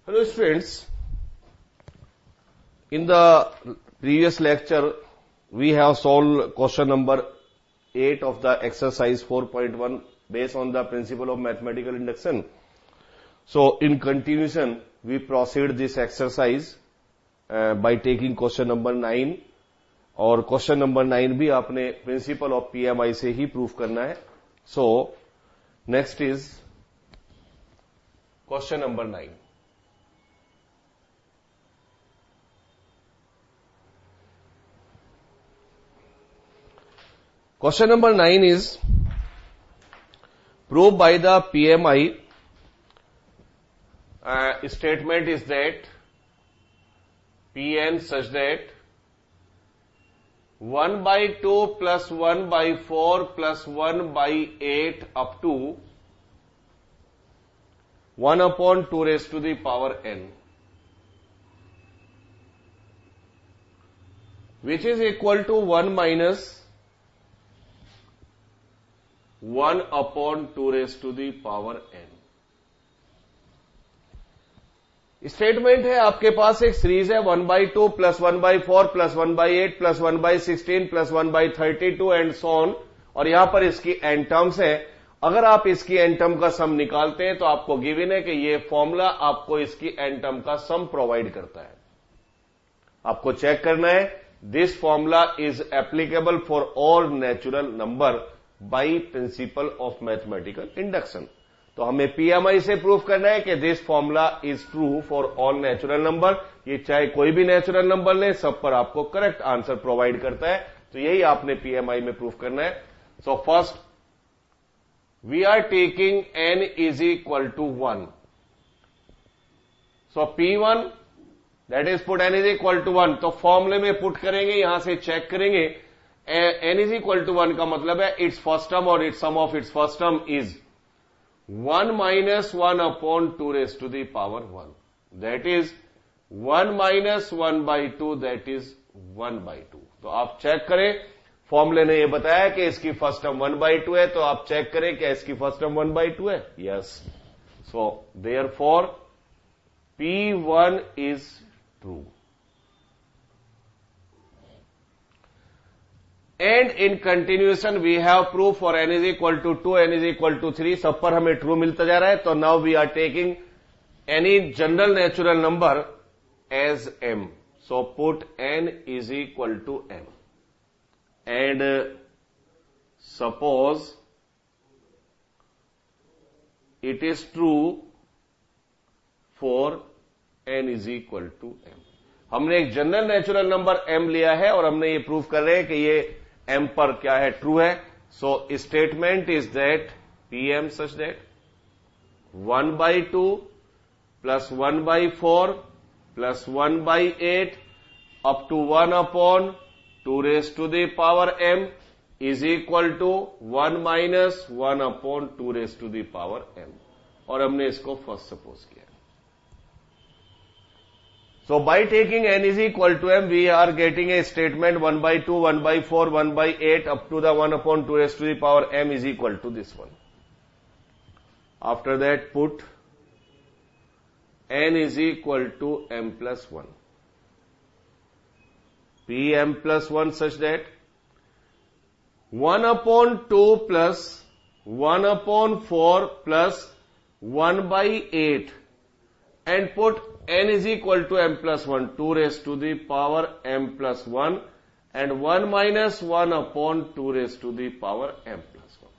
Hello students, in the previous lecture we have solved question number 8 of the exercise 4.1 based on the principle of mathematical induction. So in continuation we proceed this exercise by taking question number 9 और question number 9 भी आपने principle of PMI से ही prove करना है. So next is question number 9. Question number 9 is proved by the PMI statement is that Pn such that 1 by 2 plus 1 by 4 plus 1 by 8 up to 1 upon 2 raised to the power n, which is equal to 1 minus 1 upon 2 raised to the power n. Statement है आपके पास एक series है 1 by 2 plus 1 by 4 plus 1 by 8 plus 1 by 16 plus 1 by 32 and so on, और यहां पर इसकी N terms है. अगर आप इसकी एन टर्म का सम निकालते हैं तो आपको गिवन है कि ये फॉर्मूला आपको इसकी एन टर्म का सम प्रोवाइड करता है. आपको चेक करना है this formula is applicable for all natural number by principal of mathematical induction. तो हमें पीएमआई से प्रूव करना है कि this formula is true for all natural number. ये चाहे कोई भी नेचुरल नंबर ले, सब पर आपको करेक्ट आंसर प्रोवाइड करता है. तो यही आपने पीएमआई में प्रूव करना है. So first we are taking n is equal to 1. So P1 that is put n is equal to 1. तो फॉर्मूले में पुट करेंगे, यहां से चेक करेंगे. एन इज इक्वल टू 1 का मतलब है इट्स फर्स्ट टर्म और it's sum of it's first term is 1 minus 1 upon 2 raised to the power 1. That is 1 minus 1 by 2, that is 1 by 2. तो आप चेक करें, फॉर्मूले ने ये बताया कि इसकी फर्स्ट टर्म 1 by 2 है, तो आप चेक करें क्या इसकी फर्स्ट टर्म 1 by 2 है. Yes. So therefore P1 is true. And in continuation we have proof for n is equal to 2, n is equal to 3, सब पर हमें ट्रू मिलता जा रहा है. तो now we are taking any general natural number as m. So put n is equal to m and suppose it is true for n is equal to m. हमने एक जनरल नेचुरल नंबर m लिया है और हमने ये prove कर रहे हैं कि ये m पर क्या है, ट्रू है. So statement is that Pm such that 1 by 2 plus 1 by 4 plus 1 by 8 up to 1 upon 2 raised to the power m is equal to 1 minus 1 upon 2 raised to the power m. और हमने इसको first suppose किया. So by taking n is equal to m, we are getting a statement 1 by 2, 1 by 4, 1 by 8 up to the 1 upon 2 raised to the power m is equal to this one. After that put n is equal to m plus 1. Pm plus 1 such that 1 upon 2 plus 1 upon 4 plus 1 by 8 and put n is equal to m plus 1, 2 raised to the power m plus 1 and 1 minus 1 upon 2 raised to the power m plus 1.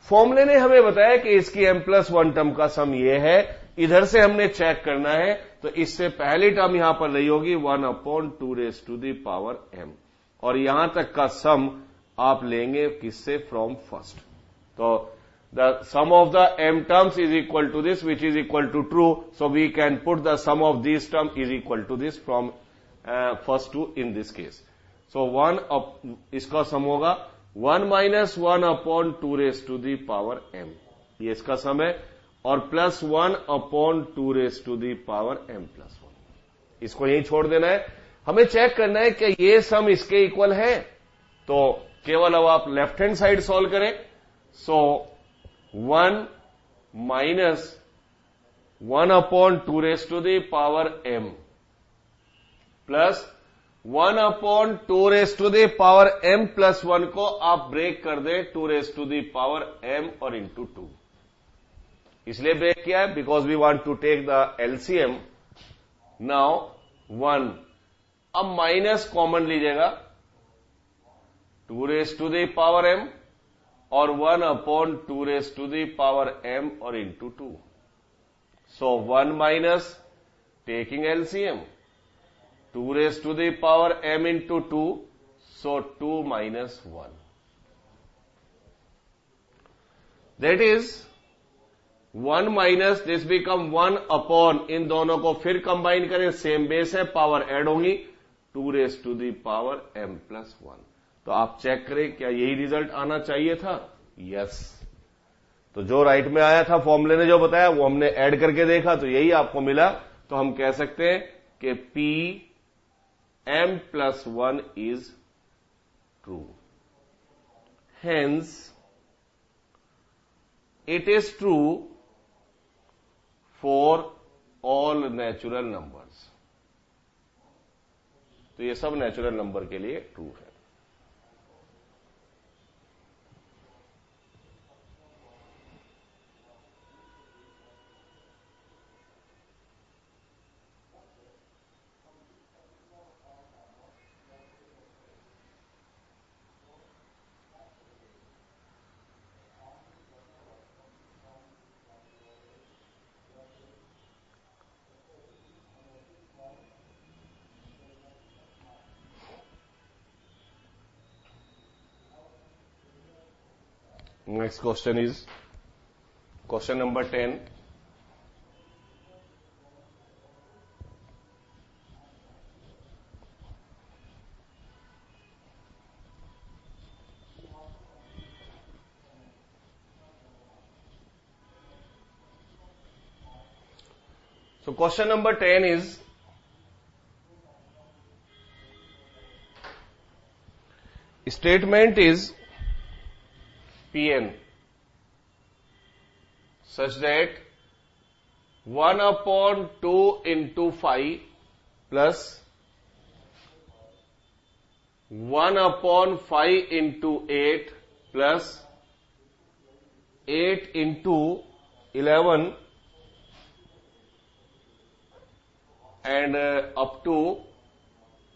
फॉर्मूले ने हमें बताया कि इसकी m plus 1 term का सम ये है. इधर से हमने चेक करना है, तो इससे पहली टर्म यहां पर रही होगी 1 upon 2 raised to the power m, और यहां तक का सम आप लेंगे किससे, फ्रॉम फर्स्ट. तो the sum of the m terms is equal to this, which is equal to true. So we can put the sum of these terms is equal to this from first to in this case. So 1 up, इसका सम होगा 1 minus 1 upon 2 raised to the power m. ये इसका सम है, और plus 1 upon 2 raised to the power m plus 1. इसको यही छोड़ देना है. हमें चेक करना है कि ये सम इसके इक्वल है. तो केवल अब आप लेफ्ट हैंड साइड सॉल्व करें. सो 1 minus 1/2m plus 1/2m plus 1 को आप ब्रेक कर दें 2m और इंटू 2। इसलिए ब्रेक किया है because we want to take the LCM. Now 1, अब माइनस कॉमन लीजिएगा 2m और 1/2m और इंटू 2। सो 1 minus taking LCM 2m into 2, so 2 minus 1. That is 1 minus this become 1 upon, इन दोनों को फिर कंबाइन करें, सेम बेस है, पावर ऐड होंगी 2m plus 1। तो आप चेक करें क्या यही रिजल्ट आना चाहिए था? यस। तो जो राइट में आया था फॉर्मूले ने जो बताया वो हमने ऐड करके देखा तो यही आपको मिला। तो हम कह सकते हैं कि Pm plus 1 is true. Hence, it is true for all natural numbers. तो ये सब नेचुरल नंबर के लिए ट्रू है। Next question is question number 10. So question number 10 is statement is Pn such that 1/2 into 5 plus 1/5 into 8 plus 8 into 11 and up to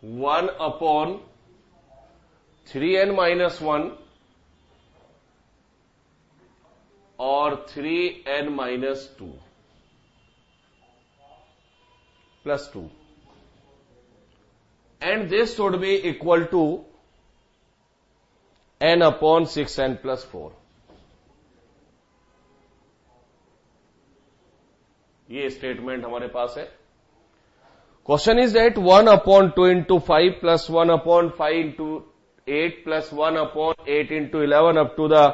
1/3n minus 1 or 3n minus 2 plus 2, and this should be equal to n/6n plus 4. ये statement हमारे पास है। Question is that 1/2 into 5 plus 1/5 into 8 plus 1/8 into 11 up to the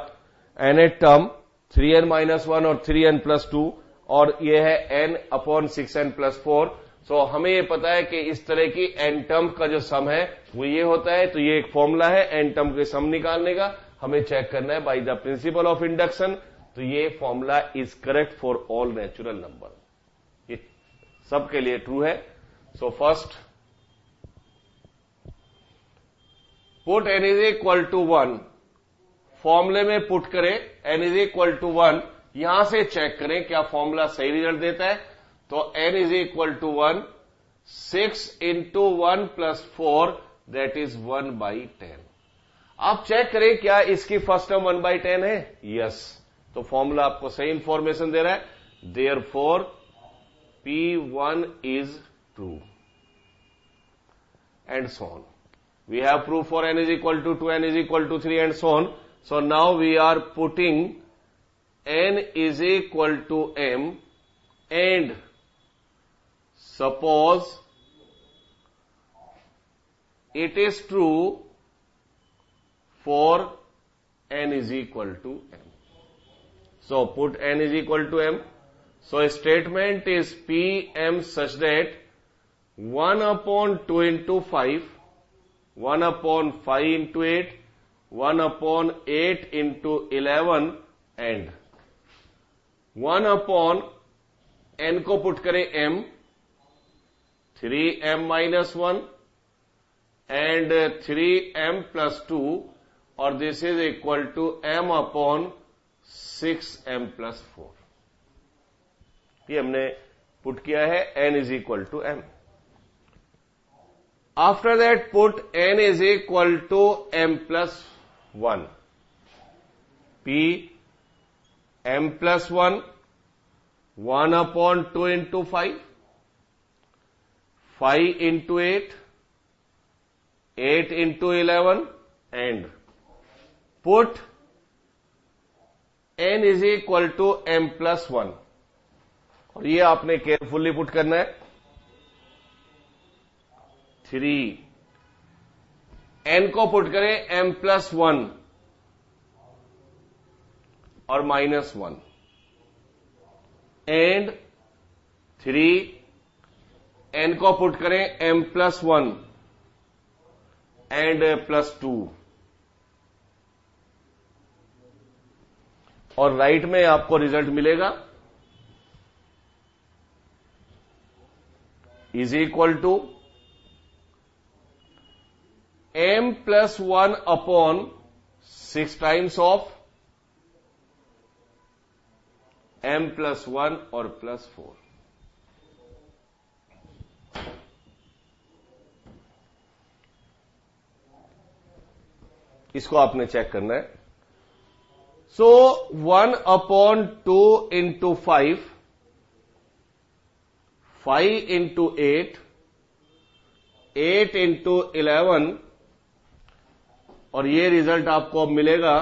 nth term 3n minus 1 और 3n plus 2 और ये है n/6n plus 4। सो हमें ये पता है कि इस तरह की n टर्म का जो सम है वो ये होता है। तो ये एक फॉर्मूला है n टर्म के सम निकालने का, हमें चेक करना है by the principle of induction. तो ये formula is correct for all natural number, ये सबके लिए ट्रू है। So first put n is equal to 1, फॉर्मूले में पुट करें n इज इक्वल टू 1, यहां से चेक करें क्या फॉर्मूला सही रिजल्ट देता है। तो n is equal to 1, 6 into 1 plus 4 that is 1/10। आप चेक करें क्या इसकी फर्स्ट टर्म 1/10 है? यस। तो फॉर्मूला आपको सही इंफॉर्मेशन दे रहा है। Therefore P1 is true and so on. We have proof for n is equal to 2, n is equal to 3 and so on. So now we are putting n is equal to m and suppose it is true for n is equal to m. So put n is equal to m. So a statement is Pm such that 1/2 into 5, 1/5 into 8, 1/8 into 11 and 1/3 n को put करें m, 3m minus 1 and 3m plus 2 और this is equal to m upon 6m plus 4। ये हमने put किया है, n is equal to m। After that put n is equal to m plus 1, p m plus 1 upon 2 into 5, 5 into 8, 8 into 11 and put n is equal to m plus 1। और ये आपने carefully put करना है। 3 n को put करें m plus 1 और minus 1 and 3 n को put करें m प्लस 1 एंड प्लस 2 और राइट में आपको रिजल्ट मिलेगा is equal to m plus 1 upon 6 times of m plus 1 और प्लस 4। इसको आपने चेक करना है। So 1 upon 2 into 5, 5 into 8, 8 into 11 और ये रिजल्ट आपको अब मिलेगा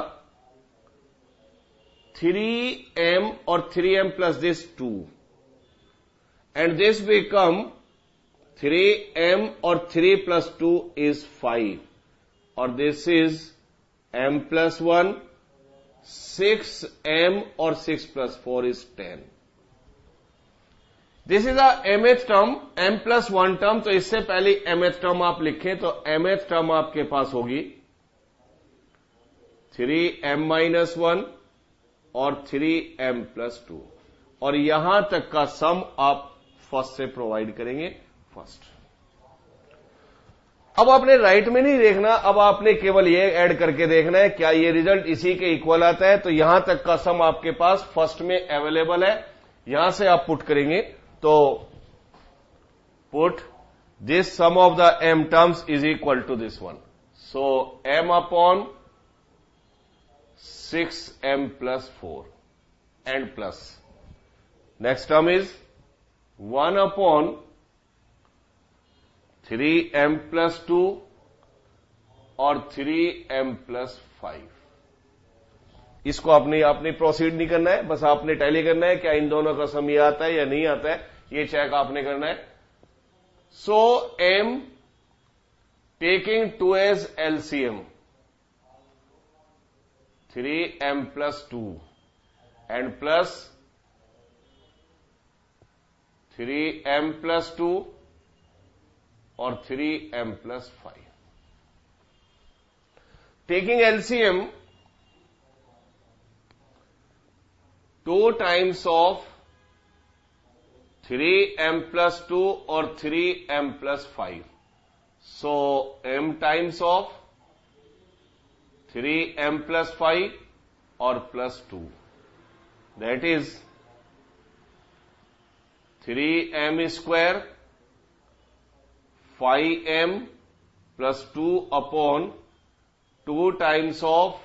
3m और 3m plus this 2 and this become 3m और 3 प्लस 2 इज 5 और this is m plus 1, 6m और 6 plus 4 is 10। This is a mth term, m plus 1 term. तो इससे पहले mth टर्म आप लिखें तो mth टर्म आपके पास होगी 3m माइनस 1 और 3m प्लस 2 और यहां तक का सम आप फर्स्ट से प्रोवाइड करेंगे फर्स्ट। अब आपने राइट में नहीं देखना, अब आपने केवल ये ऐड करके देखना है क्या ये रिजल्ट इसी के इक्वल आता है। तो यहां तक का सम आपके पास फर्स्ट में अवेलेबल है, यहां से आप पुट करेंगे तो put this sum of the m terms is equal to this one. So m upon 6m plus 4 and plus next term is 1 upon 3m plus 2 और 3m प्लस 5। इसको आपने प्रोसीड नहीं करना है, बस आपने टैली करना है क्या इन दोनों का सम ये आता है या नहीं आता है, ये चेक आपने करना है। So m taking 2 as LCM 3m plus 2 and plus 3m plus 2 और 3m plus 5। Taking LCM 2 times of 3m plus 2 और 3m plus 5। So m times of 3m plus 5 और plus 2 that is 3m square 5m plus 2 upon 2 times of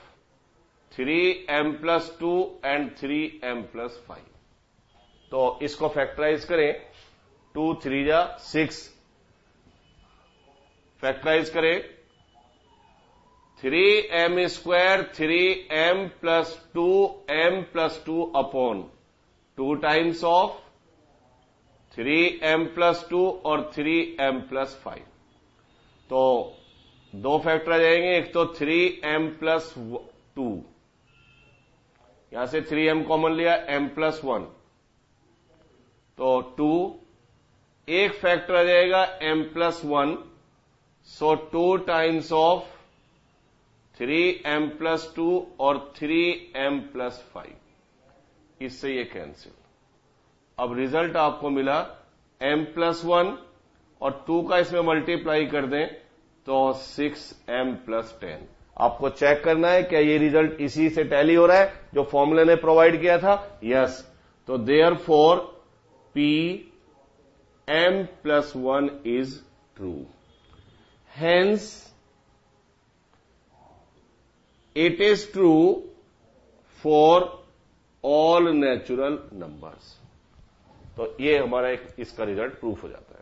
3m plus 2 and 3m plus 5। तो इसको factorise करें 2 3 जा 6, factorise करें 3m square 3m plus 2m plus 2 upon 2 times of 3m plus 2 और 3m plus 5। तो दो factor आ जाएंगे, एक तो 3m प्लस 2, यहां से 3m कॉमन लिया, m प्लस 1 तो 2, एक फैक्टर आ जाएगा m plus 1, so 2 times of 3m plus 2 और 3m प्लस 5, इससे ये कैंसिल। अब रिजल्ट आपको मिला m+1 और 2 का इसमें मल्टीप्लाई कर दें तो 6m+10। आपको चेक करना है क्या ये रिजल्ट इसी से टैली हो रहा है जो फॉर्मूले ने प्रोवाइड किया था। यस, तो therefore m+1 is true, hence it is true for all natural numbers. तो ये हमारा इसका रिजल्ट प्रूफ हो जाता है।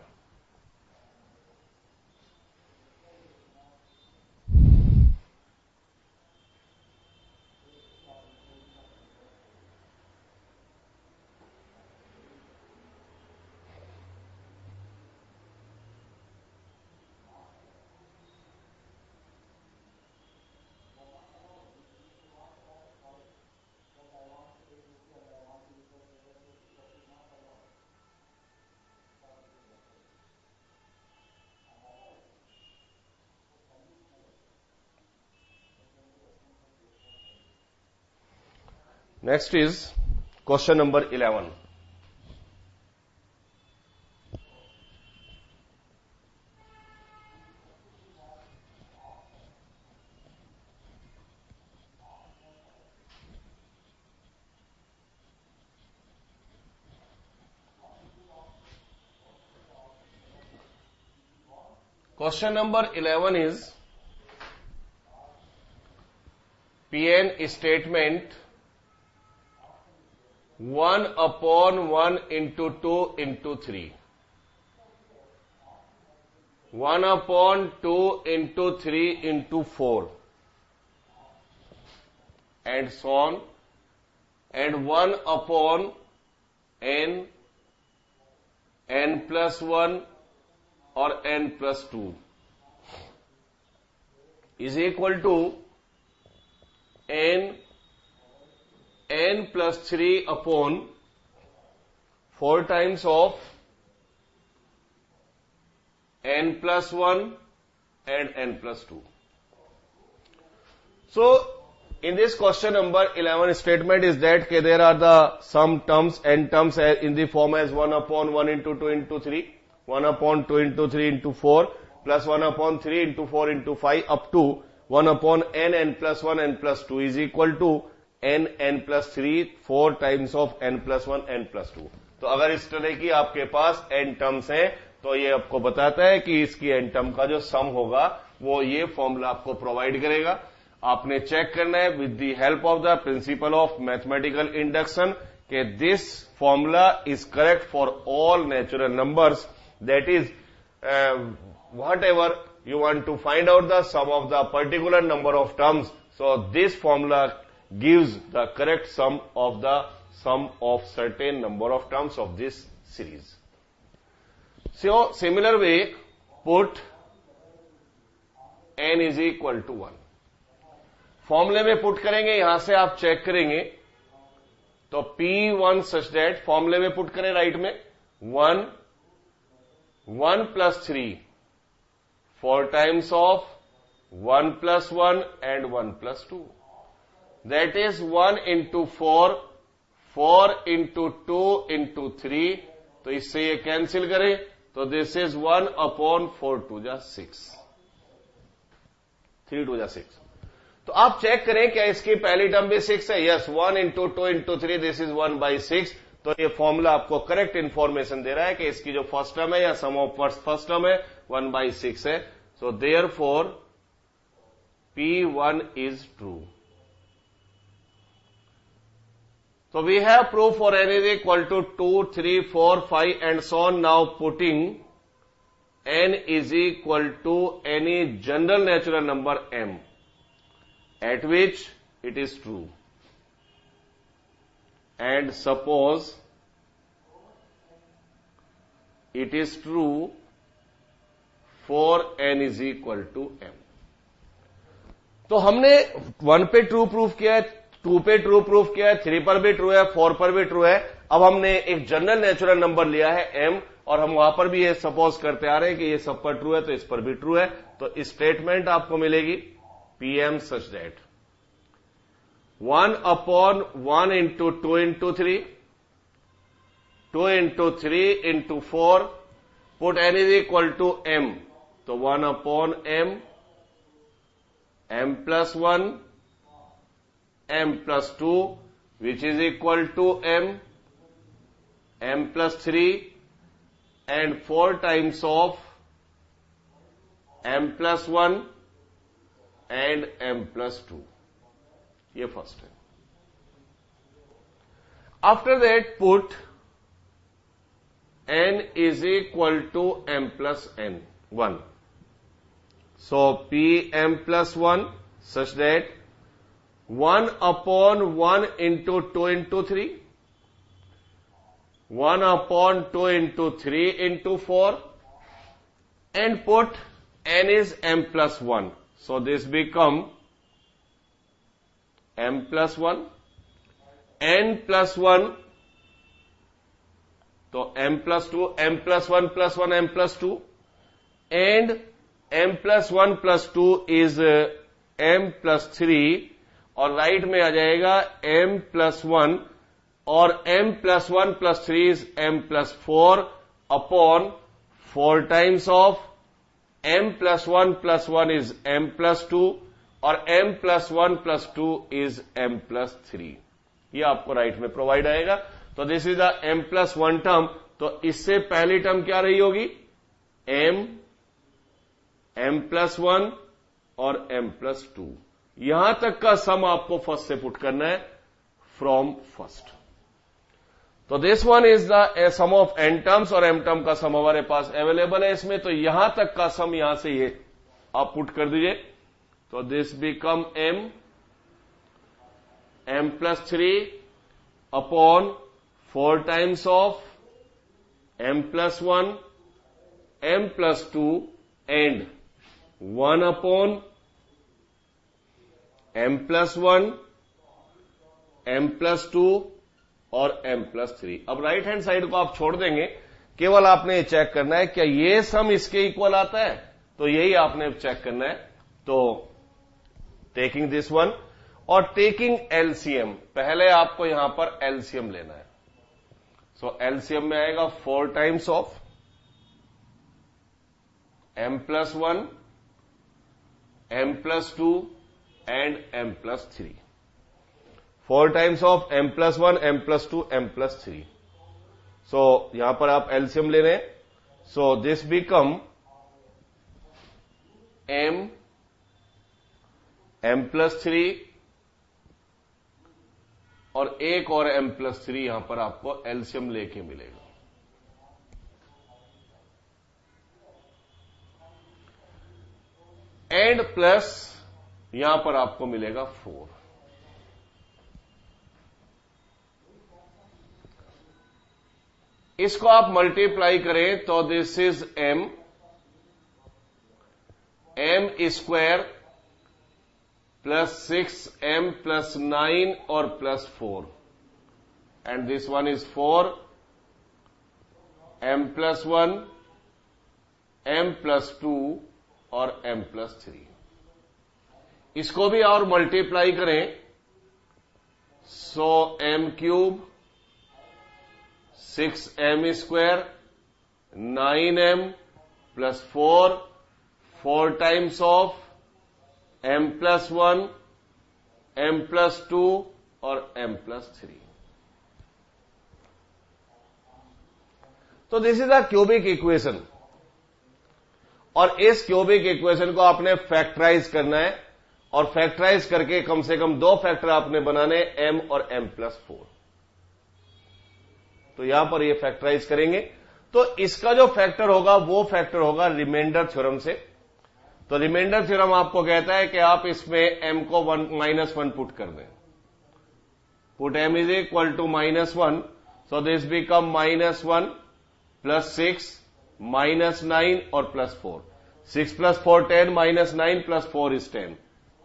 Next is question number 11. Question number 11 is PN statement 1/1 into 2 into 3, 1/2 into 3 into 4, and so on, and 1/n, n+1 or n+2 is equal to n+3 upon 4 times of n+1 and n+2. So, in this question number 11 statement is that there are the some terms, n terms in the form as 1/1 into 2 into 3, 1/2 into 3 into 4, plus 1/3 into 4 into 5 up to 1/n n+1 n+2 is equal to n+3 4 times of n+1 n+2। तो अगर इस तरह की आपके पास n terms हैं तो ये आपको बताता है कि इसकी n टर्म का जो सम होगा वो ये फॉर्मूला आपको प्रोवाइड करेगा। आपने चेक करना है with the help of the principle of mathematical induction कि this formula is correct for all natural numbers, that is whatever you want to find out the sum of the particular number of terms, so this formula gives the correct sum of certain number of terms of this series. So similar way, put n is equal to 1, फॉर्मूले में put करेंगे, यहां से आप check करेंगे तो P1 such that फॉर्मूले में पुट करें राइट में 1 + 3 4 times of 1 + 1 and 1 + 2, that is 1 into 4, 4 into 2 into 3, तो इससे ये कैंसिल करें तो दिस इज 1/4 2 जा 6, 3 2 जा 6। तो आप चेक करें क्या इसकी पहली टर्म भी 6 है। Yes, 1 into 2 into 3 this is 1/6। तो ये फॉर्मूला आपको करेक्ट इंफॉर्मेशन दे रहा है कि इसकी जो फर्स्ट टर्म है या सम ऑफ फर्स्ट टर्म है 1/6 है। सो therefore P1 is true. So we have proof for n is equal to 2, 3, 4, 5 and so on. Now putting n is equal to any general natural number m at which it is true. And suppose it is true for n is equal to m. तो हमने 1 पे true proof किया है, 2 पे true proof किया है, 3 पर भी ट्रू है, 4 पर भी ट्रू है। अब हमने एक जनरल नेचुरल नंबर लिया है m और हम वहां पर भी ये सपोज करते आ रहे हैं कि ये सब पर ट्रू है तो इस पर भी ट्रू है। तो स्टेटमेंट आपको मिलेगी Pm such that 1/1 into 2 into 3, 2 into 3 into 4, put n is equal to m. So 1 upon m, m plus 1, m plus 2, which is equal to m plus 3, and 4 times of m plus 1 and m plus 2. ये first है. After that, put n is equal to m plus n 1. So p m plus 1 such that 1 upon 1 into 2 into 3, 1 upon 2 into 3 into 4, and put n is m plus 1. So this become m plus 1, n plus 1, so m plus 2, m plus 1 plus 1, m plus 2, and m plus 1 plus 2 is m plus 3, और right में आ जाएगा m plus 1, और m plus 1 plus 3 is m plus 4 upon 4 times of m plus 1 plus 1 is m plus 2, और m plus 1 plus 2 is m plus 3. ये आपको right में provide आएगा. तो this is the m plus 1 term. तो इससे पहली टर्म क्या रही होगी? m plus 1 और m plus 2. यहां तक का सम आपको फर्स्ट से पुट करना है फ्रॉम फर्स्ट. तो this one is the sum of n terms, और m टर्म का सम हमारे पास अवेलेबल है इसमें. तो यहां तक का सम यहां से ये आप पुट कर दीजिए. तो this become m plus 3 upon 4 times of m plus 1, m plus 2, and 1 upon m plus 1, m plus 2 और m plus 3. अब राइट हैंड साइड को आप छोड़ देंगे, केवल आपने ये चेक करना है क्या ये सम इसके इक्वल आता है. तो यही आपने चेक करना है. तो टेकिंग दिस वन और टेकिंग एलसीएम, पहले आपको यहां पर एलसीएम लेना है. सो एलसीएम में आएगा 4 times of m plus 1, m plus 2 and m plus 3. 4 times of m plus 1, m plus 2, m plus 3. So यहां पर आप एलसीएम ले रहे हैं. सो दिस बिकम m plus 3 और एक और m plus 3 यहां पर आपको एलसीएम लेके मिलेगा. एंड प्लस यहां पर आपको मिलेगा 4. इसको आप मल्टीप्लाई करें तो this is m square plus 6m plus 9 और plus 4, and this one is 4, m plus 1, m plus 2 और m प्लस 3. इसको भी और मल्टीप्लाई करें. सो m cube 6m square 9m plus 4 times of m plus 1, m plus 2 और m plus 3. तो this is a cubic equation, और इस cubic equation को आपने फैक्टराइज करना है, और फैक्टराइज करके कम से कम 2 फैक्टर आपने बनाने, m और m प्लस 4. तो यहां पर ये फैक्टराइज करेंगे तो इसका जो फैक्टर होगा वो फैक्टर होगा रिमाइंडर थ्योरम से. तो रिमाइंडर थ्योरम आपको कहता है कि आप इसमें m को -1 पुट कर दें. Put m is equal to -1. So this become -1 plus 6 -9 और प्लस 4. 6 plus 4 10, -9 plus 4 is 10.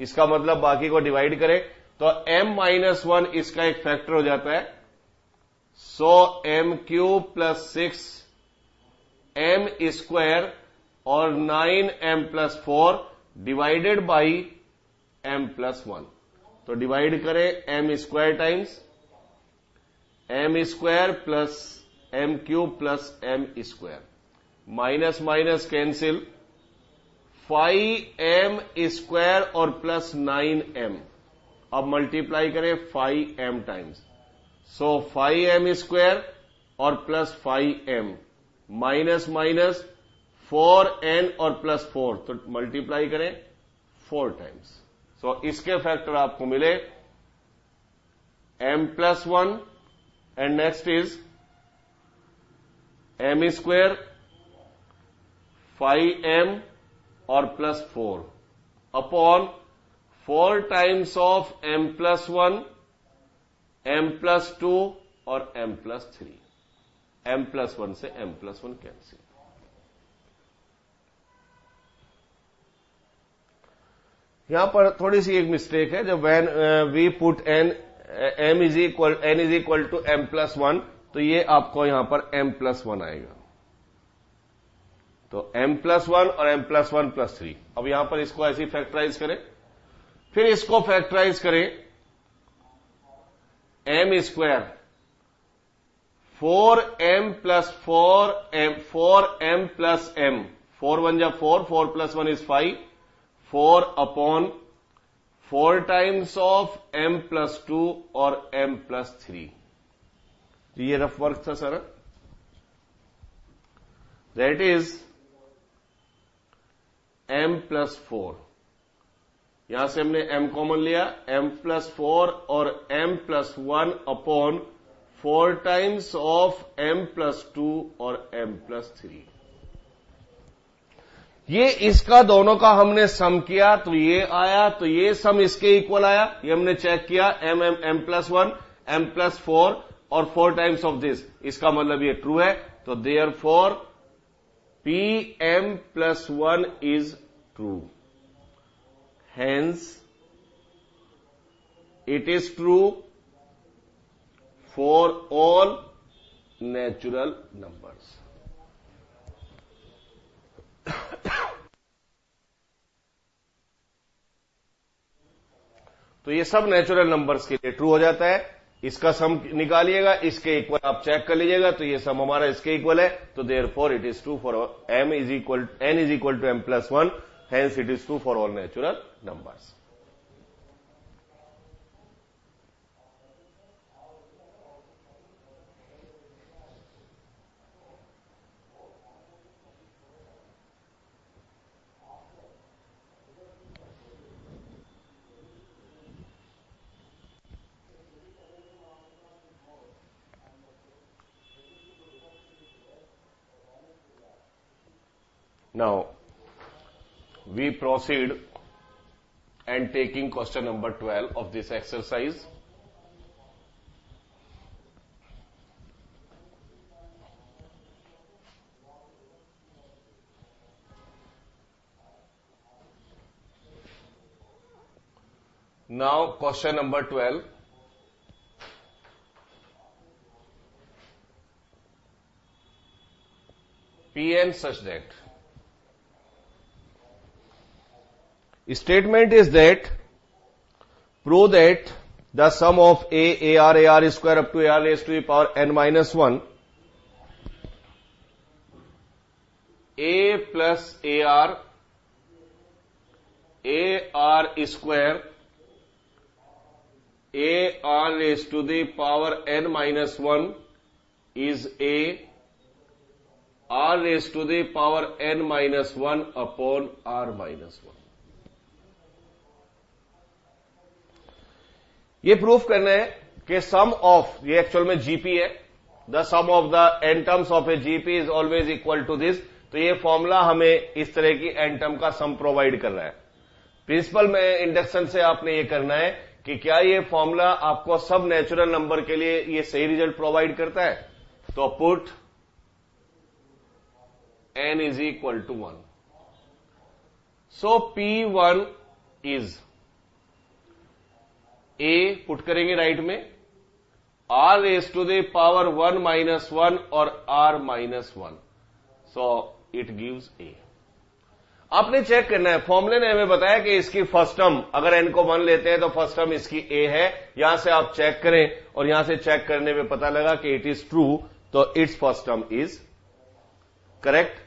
इसका मतलब बाकी को डिवाइड करें तो m-1 इसका एक फैक्टर हो जाता है. So m cube plus 6m square और 9m plus 4 divided by m plus 1. तो डिवाइड करें m square times m square plus m cube plus m square, minus minus cancel, 5m square और plus 9m, अब multiply करें 5m times, so 5m square और plus 5m, minus minus 4n और plus 4, तो multiply करें 4 times, सो इसके factor आपको मिले m plus 1 and next is m square 5m और plus 4 upon 4 times of m plus 1, m plus 2 और m प्लस 3, m प्लस 1 से m प्लस 1 कैंसिल। यहां पर थोड़ी सी एक मिस्टेक है, जब when we put n is equal to m plus 1, तो ये आपको यहां पर m प्लस 1 आएगा, तो m प्लस 1 और m प्लस 1 प्लस 3। अब यहां पर इसको ऐसे ही फैक्टराइज करें, फिर इसको फैक्टराइज करें m square 4m plus 4m plus m, 4 1 जा 4, 4 plus 1 is 5, 4 upon 4 times of m plus 2 और m प्लस 3। ये रफ वर्क था sir, that is m plus 4, यहां से हमने m कॉमन लिया, m प्लस 4 और m plus 1 upon 4 times of m plus 2 और m प्लस 3। ये इसका दोनों का हमने सम किया तो ये आया, तो ये सम इसके इक्वल आया, ये हमने चेक किया m प्लस 1, m प्लस 4 और 4 टाइम्स ऑफ दिस, इसका मतलब ये ट्रू है, तो therefore pm plus 1 is true, hence it is true for all natural numbers. तो ये सब नेचुरल नंबर्स के लिए ट्रू हो जाता है। इसका सम निकालिएगा, इसके इक्वल आप चेक कर लीजिएगा, तो ये सम हमारा इसके इक्वल है, तो therefore it is true for n is equal to m plus 1, hence it is true for all natural numbers. Now, we proceed and taking question number 12 of this exercise. Now, question number 12. Pn such that statement is that prove that the sum of ar square up to ar raised to the power n minus 1, a plus ar square ar raised to the power n minus 1 is a r raised to the power n minus 1 upon r minus 1। ये proof करना है कि sum of, ये actual में GP है, the sum of the n terms of a GP is always equal to this. तो ये formula हमें इस तरह की एन टर्म का सम प्रोवाइड कर रहा है। प्रिंसिपल में इंडक्शन से आपने ये करना है कि क्या ये फॉर्मूला आपको सब नेचुरल नंबर के लिए ये सही रिजल्ट प्रोवाइड करता है। तो put n is equal to 1, so P1 is a put करेंगे राइट में, r raise to the power 1 minus 1 और r minus 1, so it gives a। आपने चेक करना है, फॉर्मूले ने हमें बताया कि इसकी फर्स्ट टर्म अगर n को 1 लेते हैं तो फर्स्ट टर्म इसकी a है। यहां से आप चेक करें और यहां से चेक करने में पता लगा कि इट इज ट्रू तो it's first term is correct,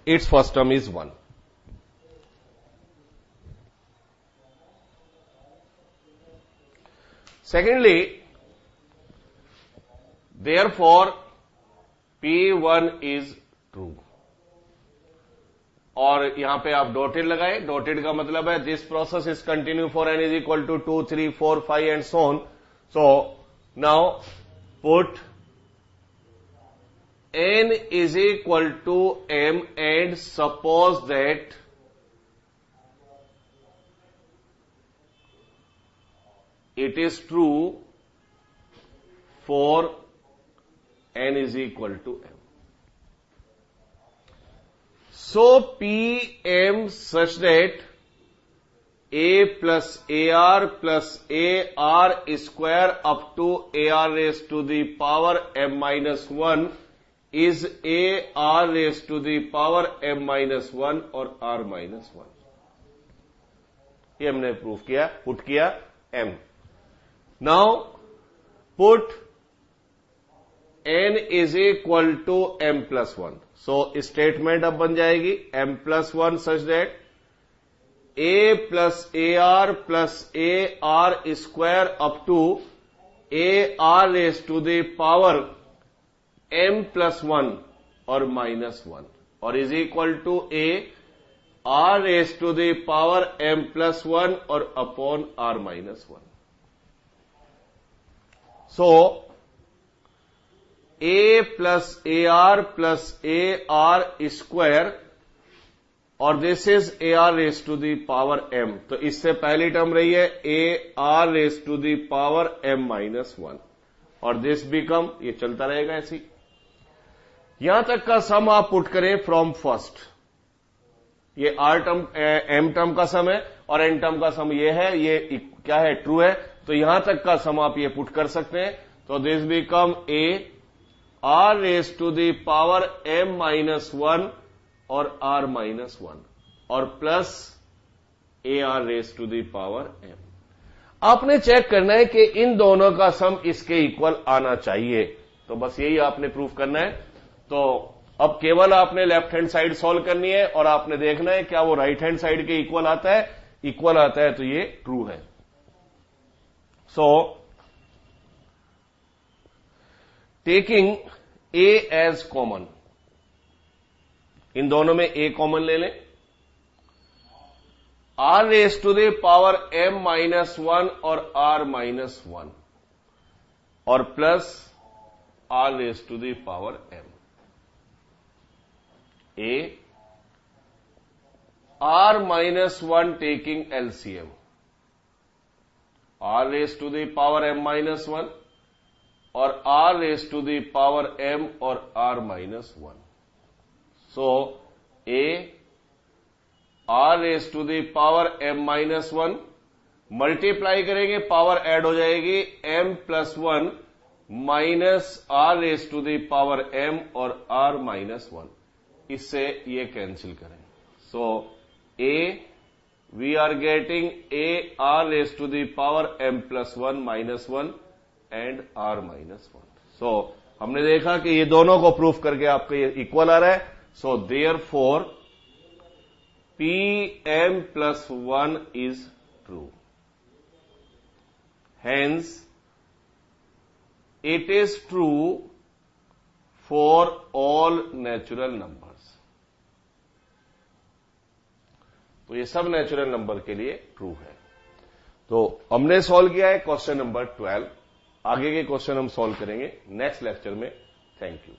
it's first term is 1. Secondly, therefore P1 is true. और यहां पे आप डॉटेड लगाए. डॉटेड का मतलब है this process is continue for n is equal to 2, 3, 4, 5 and so on. So now put n is equal to m and suppose that it is true for n is equal to m. So Pm such that a plus ar plus ar square up to ar raised to the power m minus 1 is ar raised to the power m minus 1 और r minus 1. ये हमने proof किया, put किया m. Now put n is equal to m plus 1. So statement अब बन जाएगी m plus 1 such that a plus ar plus ar square up to ar raised to the power m plus 1 और minus 1 और is equal to a r raised to the power m plus 1 और upon r minus 1. So a plus ar plus ar square और this is ar raised to the power m. तो इससे पहली term रही है ar raised to the power m minus 1 और this become, ये चलता रहेगा ऐसी. यहां तक का सम आप पुट करें फ्रॉम फर्स्ट. ये r टर्म m टर्म का सम है और n टर्म का सम ये है, ये क्या है, ट्रू है. तो यहां तक का सम आप ये पुट कर सकते हैं. तो this become a r raised to the power m minus 1 और r minus 1 और plus ar raised to the power m. आपने चेक करना है कि इन दोनों का सम इसके इक्वल आना चाहिए. तो बस यही आपने प्रूफ करना है. तो अब केवल आपने लेफ्ट हैंड साइड सॉल्व करनी है और आपने देखना है क्या वो राइट हैंड साइड के इक्वल आता है. इक्वल आता है तो ये ट्रू है. So taking a as common, इन दोनों में a कॉमन ले लें. r raise to the power m minus 1 और r माइनस 1 और plus r raise to the power m. a r minus 1 taking LCM, r raise to the power m minus 1 और r raise to the power m और r minus 1. So a r raise to the power m minus 1 multiply करेंगे, power add हो जाएगी m plus 1 minus r raise to the power m और r minus 1. इससे ये cancel करें. So a we are getting a r raise to the power m plus 1 minus 1 and r minus 1. सो हमने देखा कि ये दोनों को प्रूफ करके आपका ये इक्वल आ रहा है. So therefore Pm plus 1 is true. Hence, it is true for all natural numbers. तो ये सब नेचुरल नंबर के लिए ट्रू है. तो हमने सॉल्व किया है क्वेश्चन नंबर 12. आगे के क्वेश्चन हम सॉल्व करेंगे नेक्स्ट लेक्चर में. Thank you.